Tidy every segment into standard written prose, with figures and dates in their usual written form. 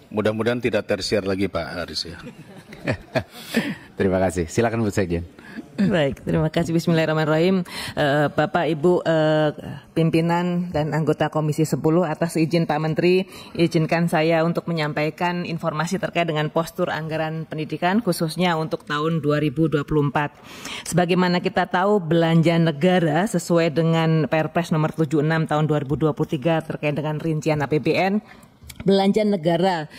Mudah-mudahan tidak tersiar lagi Pak Haris ya. Terima kasih. Silakan Bu Sekjen. Baik, terima kasih. Bismillahirrahmanirrahim. Bapak, Ibu, pimpinan dan anggota Komisi 10, atas izin Pak Menteri, izinkan saya untuk menyampaikan informasi terkait dengan postur anggaran pendidikan khususnya untuk tahun 2024. Sebagaimana kita tahu, belanja negara sesuai dengan Perpres nomor 76 tahun 2023 terkait dengan rincian APBN, belanja negara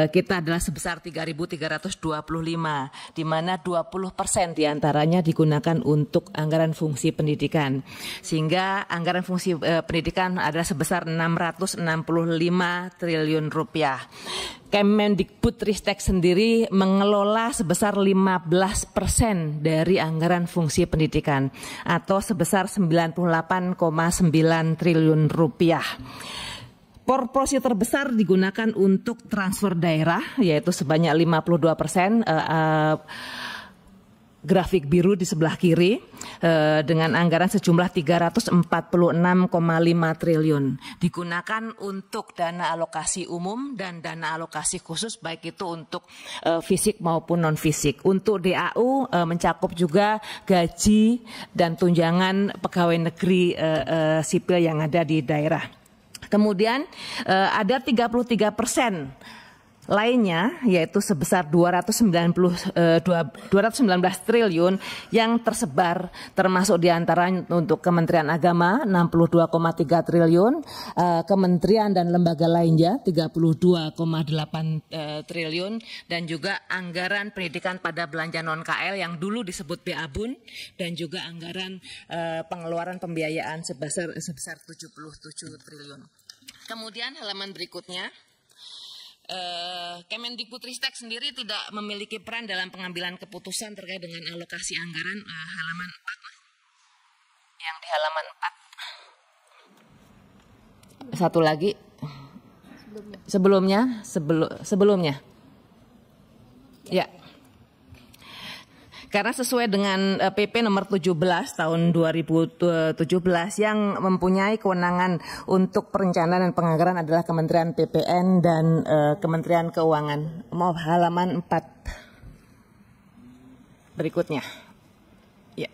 kita adalah sebesar 3.325, di mana 20% diantaranya digunakan untuk anggaran fungsi pendidikan, sehingga anggaran fungsi pendidikan adalah sebesar 665 triliun rupiah. Kemendikbudristek sendiri mengelola sebesar 15% dari anggaran fungsi pendidikan atau sebesar 98,9 triliun rupiah. Proporsi terbesar digunakan untuk transfer daerah, yaitu sebanyak 52%, grafik biru di sebelah kiri, dengan anggaran sejumlah 346,5 triliun. Digunakan untuk dana alokasi umum dan dana alokasi khusus, baik itu untuk fisik maupun non-fisik. Untuk DAU mencakup juga gaji dan tunjangan pegawai negeri sipil yang ada di daerah. Kemudian ada 33% lainnya, yaitu sebesar 219 triliun yang tersebar, termasuk diantaranya untuk Kementerian Agama 62,3 triliun, kementerian dan lembaga lainnya 32,8 triliun, dan juga anggaran pendidikan pada belanja non-KL yang dulu disebut BABUN, dan juga anggaran pengeluaran pembiayaan sebesar 77 triliun. Kemudian halaman berikutnya, Kemendikbudristek sendiri tidak memiliki peran dalam pengambilan keputusan terkait dengan alokasi anggaran, halaman 4. Yang di halaman 4. Satu lagi. Sebelumnya. Ya. Karena sesuai dengan PP nomor 17 tahun 2017 yang mempunyai kewenangan untuk perencanaan dan penganggaran adalah Kementerian PPN dan Kementerian Keuangan. Mau halaman 4 berikutnya. Ya.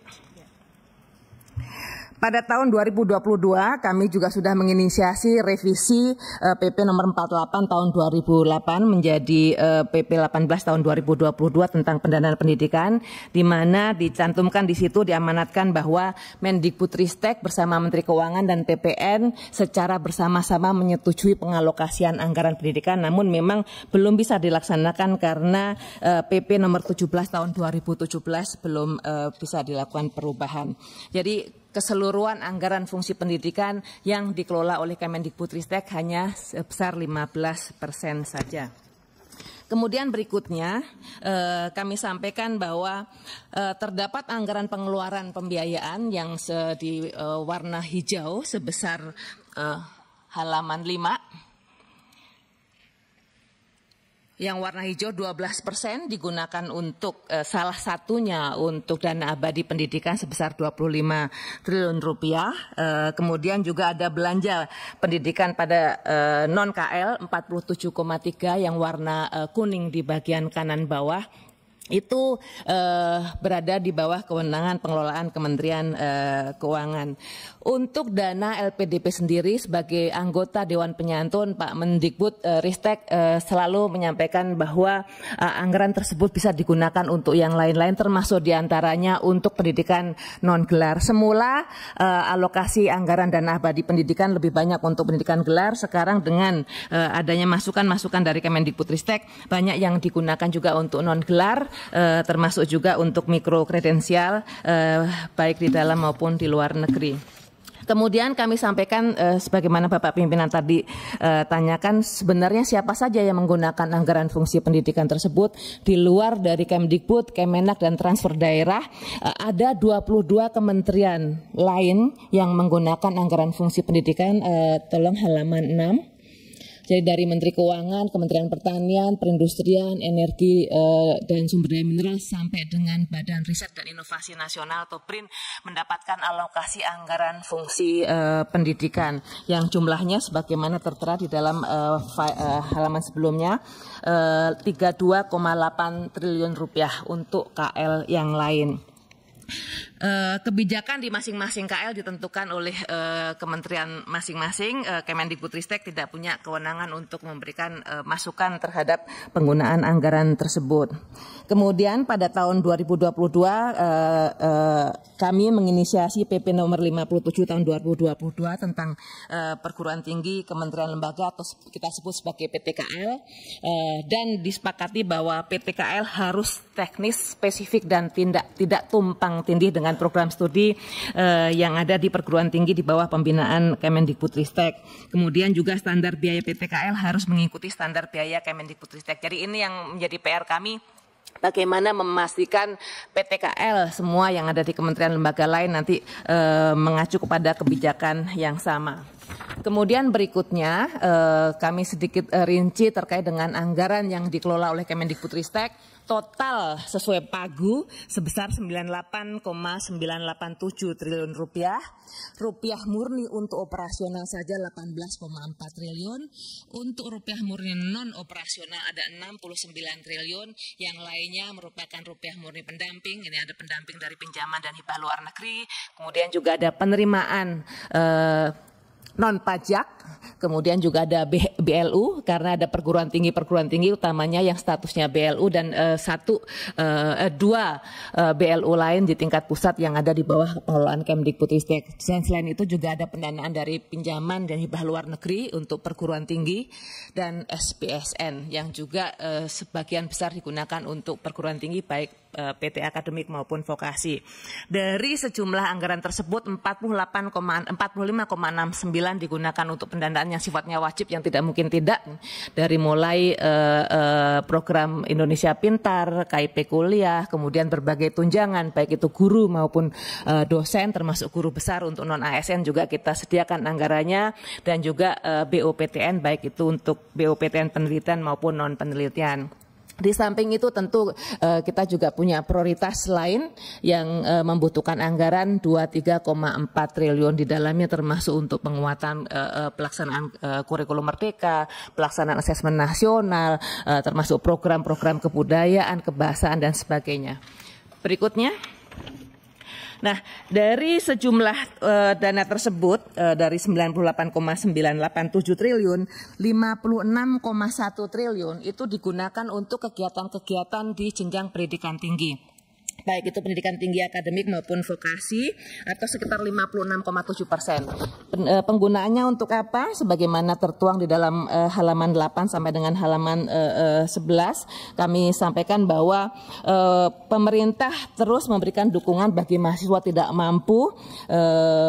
Pada tahun 2022 kami juga sudah menginisiasi revisi PP nomor 48 tahun 2008 menjadi PP 18 tahun 2022 tentang pendanaan pendidikan, di mana dicantumkan di situ diamanatkan bahwa Mendikbudristek bersama Menteri Keuangan dan PPN secara bersama-sama menyetujui pengalokasian anggaran pendidikan, namun memang belum bisa dilaksanakan karena PP nomor 17 tahun 2017 belum bisa dilakukan perubahan. Jadi keseluruhan anggaran fungsi pendidikan yang dikelola oleh Kemendikbudristek hanya sebesar 15% saja. Kemudian berikutnya kami sampaikan bahwa terdapat anggaran pengeluaran pembiayaan yang di warna hijau sebesar halaman 5. Yang warna hijau 12% digunakan untuk salah satunya untuk dana abadi pendidikan sebesar 25 triliun rupiah. Kemudian juga ada belanja pendidikan pada non-KL 47,3 yang warna kuning di bagian kanan bawah. Itu berada di bawah kewenangan pengelolaan Kementerian Keuangan. Untuk dana LPDP sendiri, sebagai anggota Dewan Penyantun, Pak Mendikbudristek selalu menyampaikan bahwa anggaran tersebut bisa digunakan untuk yang lain-lain, termasuk diantaranya untuk pendidikan non-gelar. Semula alokasi anggaran dana abadi pendidikan lebih banyak untuk pendidikan gelar. Sekarang dengan adanya masukan-masukan dari Kemendikbudristek, banyak yang digunakan juga untuk non-gelar, termasuk juga untuk mikro kredensial baik di dalam maupun di luar negeri. Kemudian kami sampaikan sebagaimana Bapak pimpinan tadi tanyakan, sebenarnya siapa saja yang menggunakan anggaran fungsi pendidikan tersebut di luar dari Kemdikbud, Kemenak dan transfer daerah. Ada 22 kementerian lain yang menggunakan anggaran fungsi pendidikan, tolong halaman 6. Jadi dari Menteri Keuangan, Kementerian Pertanian, Perindustrian, Energi dan Sumber Daya Mineral sampai dengan Badan Riset dan Inovasi Nasional atau BRIN mendapatkan alokasi anggaran fungsi pendidikan yang jumlahnya sebagaimana tertera di dalam halaman sebelumnya 32,8 triliun rupiah untuk KL yang lain. Kebijakan di masing-masing KL ditentukan oleh kementerian masing-masing. Kemendikbudristek tidak punya kewenangan untuk memberikan masukan terhadap penggunaan anggaran tersebut. Kemudian pada tahun 2022 kami menginisiasi PP nomor 57 tahun 2022 tentang perguruan tinggi kementerian lembaga atau kita sebut sebagai PTKL, dan disepakati bahwa PTKL harus teknis, spesifik dan tidak tumpang tindih dengan program studi yang ada di perguruan tinggi di bawah pembinaan Kemendikbudristek. Kemudian juga standar biaya PTKL harus mengikuti standar biaya Kemendikbudristek. Jadi ini yang menjadi PR kami. Bagaimana memastikan PTKL semua yang ada di kementerian lembaga lain nanti mengacu kepada kebijakan yang sama. Kemudian berikutnya kami sedikit rinci terkait dengan anggaran yang dikelola oleh Kemendikbudristek. Total sesuai Pagu sebesar 98,987 triliun rupiah. Rupiah murni untuk operasional saja 18,4 triliun. Untuk rupiah murni non operasional ada 69 triliun. Yang lainnya merupakan rupiah murni pendamping. Ini ada pendamping dari pinjaman dan hibah luar negeri. Kemudian juga ada penerimaan non pajak, kemudian juga ada BLU karena ada perguruan tinggi utamanya yang statusnya BLU dan dua BLU lain di tingkat pusat yang ada di bawah pengelolaan Kemdikbudristek. Dan selain itu juga ada pendanaan dari pinjaman dan hibah luar negeri untuk perguruan tinggi dan SPSN yang juga sebagian besar digunakan untuk perguruan tinggi baik PT akademik maupun vokasi. Dari sejumlah anggaran tersebut 45,69 digunakan untuk pendanaan yang sifatnya wajib yang tidak mungkin tidak, dari mulai program Indonesia Pintar, KIP kuliah, kemudian berbagai tunjangan baik itu guru maupun dosen termasuk guru besar untuk non ASN juga kita sediakan anggarannya, dan juga BOPTN baik itu untuk BOPTN penelitian maupun non penelitian. Di samping itu tentu kita juga punya prioritas lain yang membutuhkan anggaran 23,4 triliun di dalamnya, termasuk untuk penguatan pelaksanaan kurikulum merdeka, pelaksanaan asesmen nasional, termasuk program-program kebudayaan, kebahasaan dan sebagainya. Berikutnya. Nah, dari sejumlah dana tersebut dari 98,987 triliun, 56,1 triliun itu digunakan untuk kegiatan-kegiatan di jenjang pendidikan tinggi. Baik itu pendidikan tinggi akademik maupun vokasi, atau sekitar 56,7%. Penggunaannya untuk apa? Sebagaimana tertuang di dalam halaman 8 sampai dengan halaman 11, kami sampaikan bahwa pemerintah terus memberikan dukungan bagi mahasiswa tidak mampu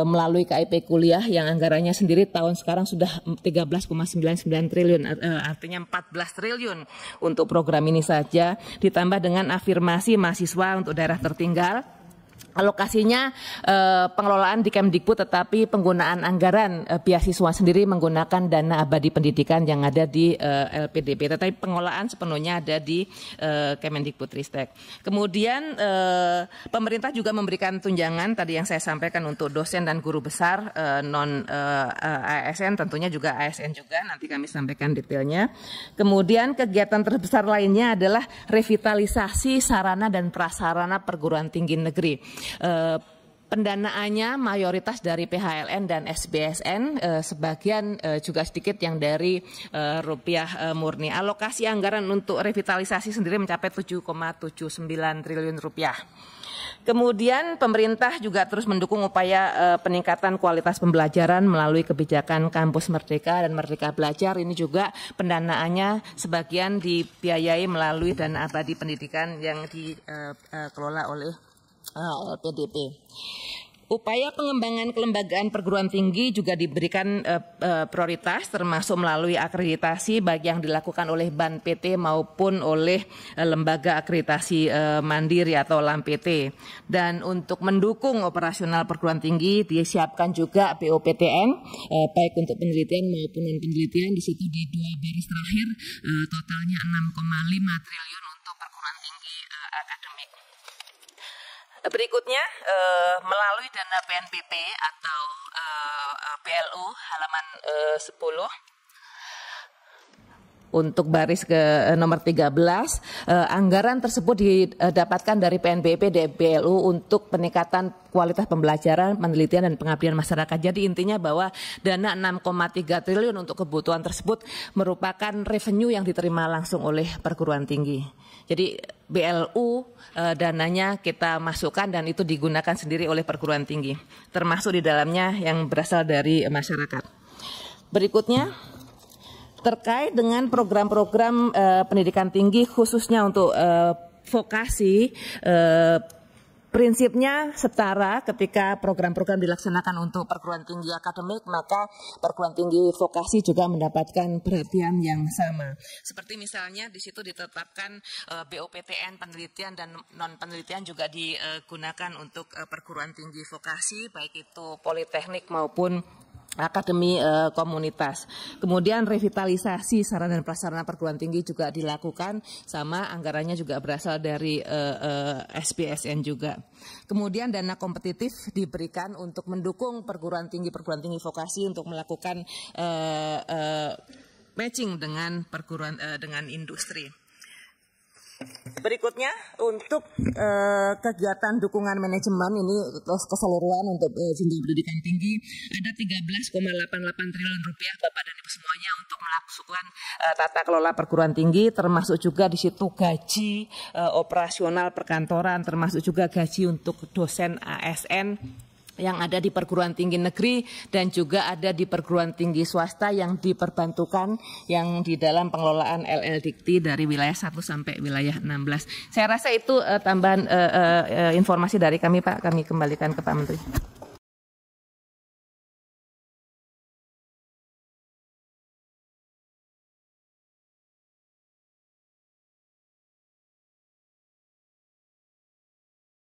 melalui KIP kuliah yang anggarannya sendiri tahun sekarang sudah 13,99 triliun, artinya 14 triliun untuk program ini saja, ditambah dengan afirmasi mahasiswa untuk daerah tertinggal. Alokasinya pengelolaan di Kemdikbud, tetapi penggunaan anggaran beasiswa sendiri menggunakan dana abadi pendidikan yang ada di LPDP, tetapi pengelolaan sepenuhnya ada di Kemendikbudristek. Kemudian pemerintah juga memberikan tunjangan tadi yang saya sampaikan untuk dosen dan guru besar non ASN, tentunya juga ASN juga, nanti kami sampaikan detailnya. Kemudian kegiatan terbesar lainnya adalah revitalisasi sarana dan prasarana perguruan tinggi negeri. Pendanaannya mayoritas dari PHLN dan SBSN, sebagian juga sedikit yang dari rupiah murni. Alokasi anggaran untuk revitalisasi sendiri mencapai 7,79 triliun rupiah. Kemudian pemerintah juga terus mendukung upaya peningkatan kualitas pembelajaran melalui kebijakan Kampus Merdeka dan Merdeka Belajar. Ini juga pendanaannya sebagian dibiayai melalui dana abadi pendidikan yang dikelola oleh LPDP. Upaya pengembangan kelembagaan perguruan tinggi juga diberikan prioritas termasuk melalui akreditasi baik yang dilakukan oleh BAN PT maupun oleh lembaga akreditasi mandiri atau LAM PT. Dan untuk mendukung operasional perguruan tinggi disiapkan juga BOPTN baik untuk penelitian maupun non penelitian. Di situ di 2 baris terakhir totalnya 6,5 triliun untuk perguruan tinggi akademik. Berikutnya melalui dana PNBP atau PLU halaman 10 untuk baris ke nomor 13, anggaran tersebut didapatkan dari PNBP dan PLU untuk peningkatan kualitas pembelajaran, penelitian, dan pengabdian masyarakat. Jadi intinya bahwa dana 6,3 triliun untuk kebutuhan tersebut merupakan revenue yang diterima langsung oleh perguruan tinggi. Jadi BLU dananya kita masukkan dan itu digunakan sendiri oleh perguruan tinggi, termasuk di dalamnya yang berasal dari masyarakat. Berikutnya, terkait dengan program-program pendidikan tinggi khususnya untuk vokasi, prinsipnya setara ketika program-program dilaksanakan untuk perguruan tinggi akademik, maka perguruan tinggi vokasi juga mendapatkan perhatian yang sama. Seperti misalnya di situ ditetapkan BOPTN penelitian dan non penelitian juga digunakan untuk perguruan tinggi vokasi, baik itu politeknik maupun akademi komunitas. Kemudian revitalisasi sarana dan prasarana perguruan tinggi juga dilakukan, sama anggarannya juga berasal dari SPSN juga. Kemudian dana kompetitif diberikan untuk mendukung perguruan tinggi vokasi untuk melakukan matching dengan dengan industri. Berikutnya untuk kegiatan dukungan manajemen ini keseluruhan untuk jenjang pendidikan tinggi ada 13,88 triliun rupiah Bapak dan Ibu semuanya untuk melakukan tata kelola perguruan tinggi, termasuk juga di situ gaji operasional perkantoran, termasuk juga gaji untuk dosen ASN yang ada di perguruan tinggi negeri dan juga ada di perguruan tinggi swasta yang diperbantukan yang di dalam pengelolaan LLDikti dari wilayah 1 sampai wilayah 16. Saya rasa itu tambahan informasi dari kami Pak, kami kembalikan ke Pak Menteri.